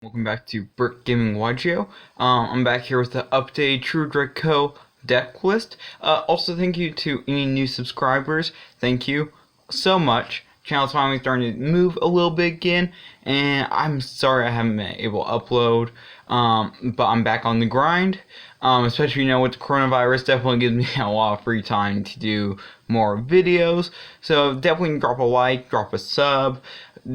Welcome back to Brick Gaming Wagio. I'm back here with the updated True Draco deck list. Also, thank you to any new subscribers. Thank you so much. Channel's finally starting to move a little bit again, and I'm sorry I haven't been able to upload. But I'm back on the grind. Especially with the coronavirus, definitely gives me a lot of free time to do more videos. So definitely drop a like, drop a sub.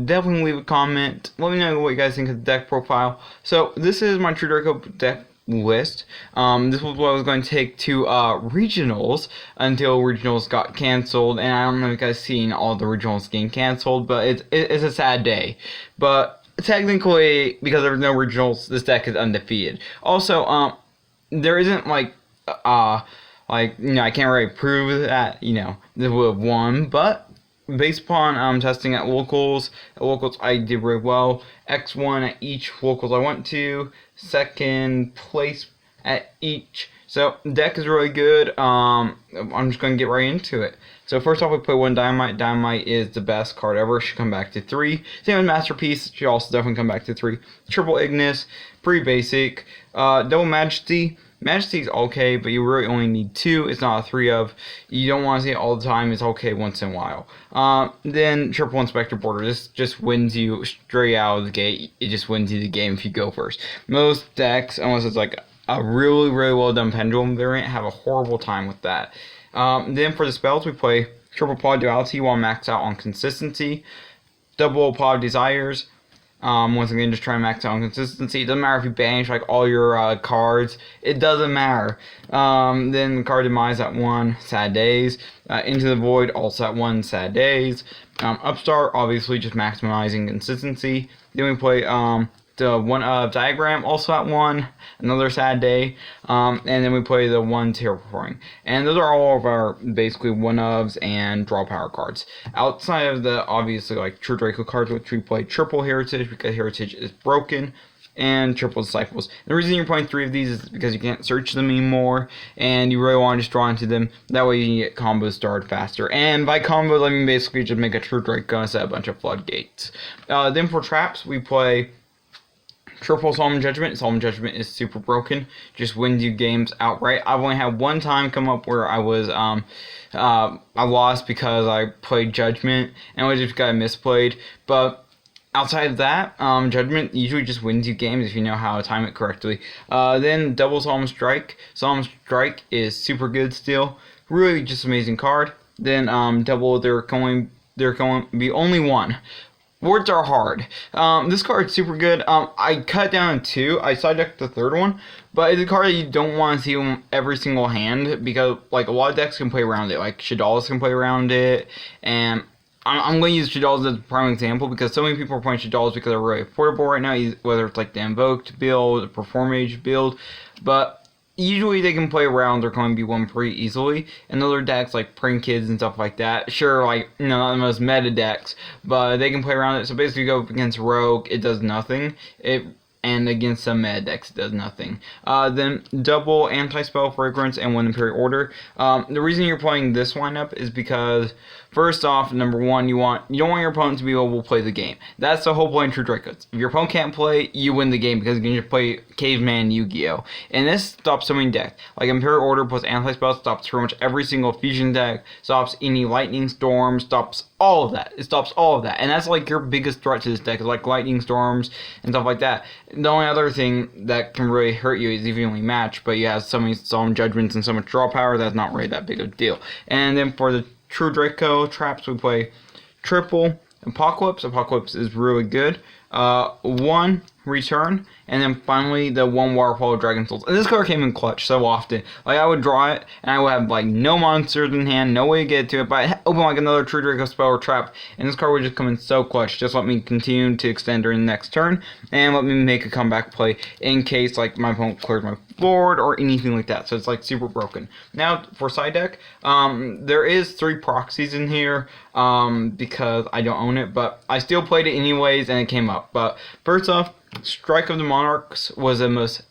Definitely leave a comment. Let me know what you guys think of the deck profile. So this is my True Draco deck list. This was what I was going to take to regionals until regionals got canceled, and I don't know if you guys seen all the regionals getting canceled, but it's a sad day. But technically, because there's no regionals, this deck is undefeated. Also, there isn't I can't really prove that they would have won, but based upon testing at locals I did really well. X1 at each locals I went to, second place at each. So the deck is really good. I'm just going to get right into it. So first off, we play one Dynamite. Dynamite is the best card ever. Should come back to 3. Same with Masterpiece. Should also definitely come back to 3. Triple Ignis. Pretty basic. Double Majesty. Majesty's okay, but you really only need 2. It's not a 3 of. You don't want to see it all the time. It's okay once in a while. Then Triple Inspector Border. This just wins you straight out of the gate. It just wins you the game if you go first. Most decks, unless it's like a really, really well done Pendulum variant, have a horrible time with that. Then for the spells, we play Triple Pod Duality while maxed out on Consistency. Double Pod Desires. Once again, just try to max out on consistency. It doesn't matter if you banish all your cards. It doesn't matter. Then Card Demise at 1, Sad Days. Into the Void, also at 1, Sad Days. Upstart, obviously just maximizing consistency. Then we play the 1 of Diagram, also at 1, another Sad Day. And then we play the 1 Terraforming. And those are all of our basically 1-ofs and draw power cards. Outside of the obviously True Draco cards, which we play Triple Heritage because Heritage is broken, and Triple Disciples. The reason you're playing 3 of these is because you can't search them anymore, and you really want to just draw into them. That way you can get combos started faster. And by combos, I mean basically just make a True Draco and set a bunch of floodgates. Then for traps, we play Triple Solemn Judgment. Solemn Judgment is super broken. Just wins you games outright. I've only had one time come up where I was I lost because I played Judgment and I just got misplayed. But outside of that, Judgment usually just wins you games if you know how to time it correctly. Then Double Solemn Strike. Solemn Strike is super good still. Really just amazing card. Then double, there can be only 1. Words are hard. This card's super good. I cut down to 2. I side decked the 3rd one, but it's a card that you don't want to see every single hand because a lot of decks can play around it. Like Shaddoll can play around it, and I'm going to use Shaddoll as a prime example because so many people are playing Shaddoll because they're really affordable right now, whether it's the Invoked build, the Perform Age build, but usually they can play around, they're going to be won pretty easily. And other decks like Prank Kids and stuff like that, sure, not the most meta decks, but they can play around it. So basically you go up against Rogue, it does nothing. And against some meta decks, it does nothing. Then double Anti-Spell Fragrance and 1 Imperial Order. The reason you're playing this lineup is because, first off, number 1, you don't want your opponent to be able to play the game. That's the whole point of True Dracos. If your opponent can't play, you win the game because you can just play Caveman Yu-Gi-Oh! And this stops so many decks. Like Imperial Order plus Anti-Spell stops pretty much every single fusion deck, stops any Lightning Storm, stops all of that. It stops all of that. And that's your biggest threat to this deck is Lightning Storms and stuff like that. The only other thing that can really hurt you is if you only match, but you have so many Solemn Judgments and so much draw power that's not really that big of a deal. And then for the True Draco traps, we play Triple Apocalypse. Apocalypse is really good. 1 Return, and then finally the 1 Waterfall of Dragon Souls. And this card came in clutch so often. I would draw it, and I would have no monsters in hand, no way to get to it, but I'd open another True Draco spell or trap, and this card would just come in so clutch. Just let me continue to extend during the next turn, and let me make a comeback play in case my opponent clears my board or anything like that. So it's super broken. Now for side deck, there is 3 proxies in here because I don't own it, but I still played it anyways, and it came up. But first off, Strike of the Monarchs was the most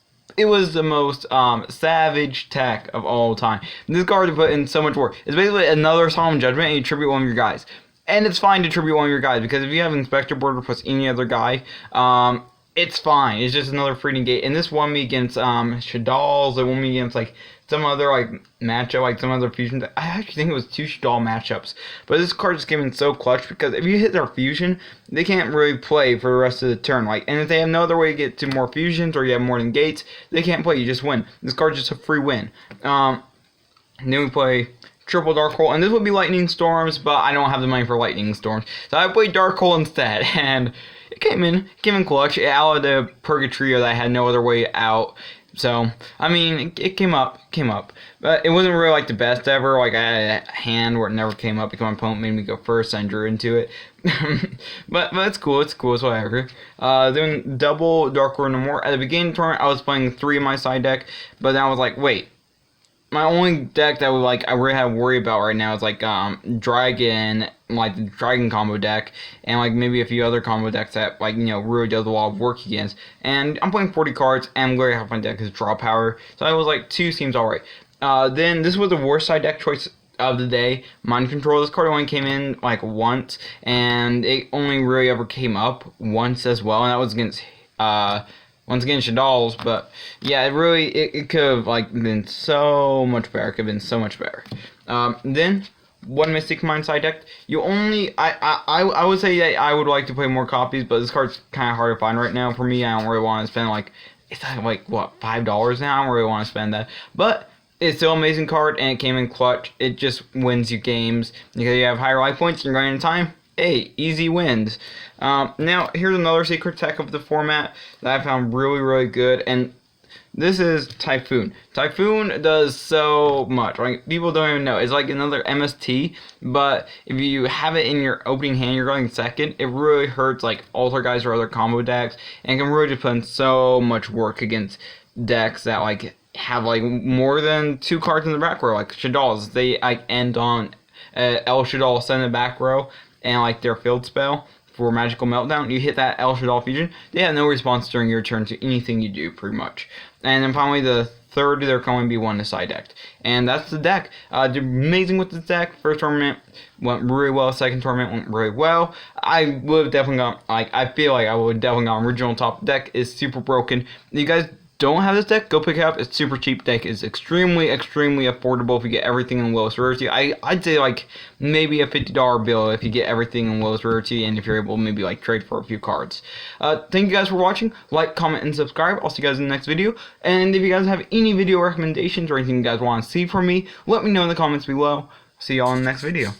savage tech of all time. This card put in so much work. It's basically another Solemn Judgment and you tribute 1 of your guys. And it's fine to tribute 1 of your guys because if you have Inspector Border plus any other guy, it's fine. It's just another free negate. And this won me against Shaddolls. It won me against like some other like matchup, like some other fusions. I actually think it was 2 Shaddoll matchups. But this card is given so clutch because if you hit their fusion, they can't really play for the rest of the turn. Like, and if they have no other way to get to more fusions or you have more than gates, they can't play. You just win. This card's just a free win. Then we play triple Dark Hole, and this would be Lightning Storms, but I don't have the money for Lightning Storms, so I played Dark Hole instead, and it came in clutch. It out of the Purgatory that I had no other way out. So, I mean, it came up, but it wasn't really like the best ever. Like, I had a hand where it never came up because my opponent made me go first, and I drew into it. but it's cool, it's whatever. Then double Dark Hole no more. At the beginning of the tournament, I was playing 3 in my side deck, but then I was like, wait. My only deck that I really have to worry about right now is like Dragon, like the Dragon combo deck, and like maybe a few other combo decks that like really does a lot of work against. And I'm playing 40 cards, and very half my deck is draw power, so I was like 2 seems alright. Then this was the worst side deck choice of the day. Mind Control. This card only came in like once, and it only really ever came up once as well, and that was against once again, Shaddolls, but yeah, it could have like been so much better. It could have been so much better. Then one Mystic Mind side deck. You only I would say that I would like to play more copies, but this card's kind of hard to find right now for me. I don't really want to spend like it's like what $5 now. I don't really want to spend that, but it's still an amazing card, and it came in clutch. It just wins you games because you have higher life points and you're running time. Hey, easy wins. Now, here's another secret tech of the format that I found really good, and this is Typhoon. Typhoon does so much. Like, people don't even know. It's like another MST, but if you have it in your opening hand, you're going second, it really hurts like Altar Guys or other combo decks, and can really just put in so much work against decks that like have like more than 2 cards in the back row, like Shaddolls. They like end on El Shaddoll send the back row, and like their field spell for Magical Meltdown, you hit that El Shaddoll fusion, they have no response during your turn to anything you do, pretty much. And then finally, the third, there can only be one to side deck. And that's the deck. Did amazing with this deck. First tournament went really well. Second tournament went really well. I would have definitely gone, I feel like I would have definitely gone original top. Deck is super broken. You guys don't have this deck, go pick it up. It's super cheap. Deck is extremely affordable if you get everything in lowest rarity. I'd say like maybe a $50 bill if you get everything in lowest rarity, and if you're able to maybe like trade for a few cards. Thank you guys for watching. Like, comment, and subscribe. I'll see you guys in the next video. And if you guys have any video recommendations or anything you guys want to see from me, let me know in the comments below. See y'all in the next video.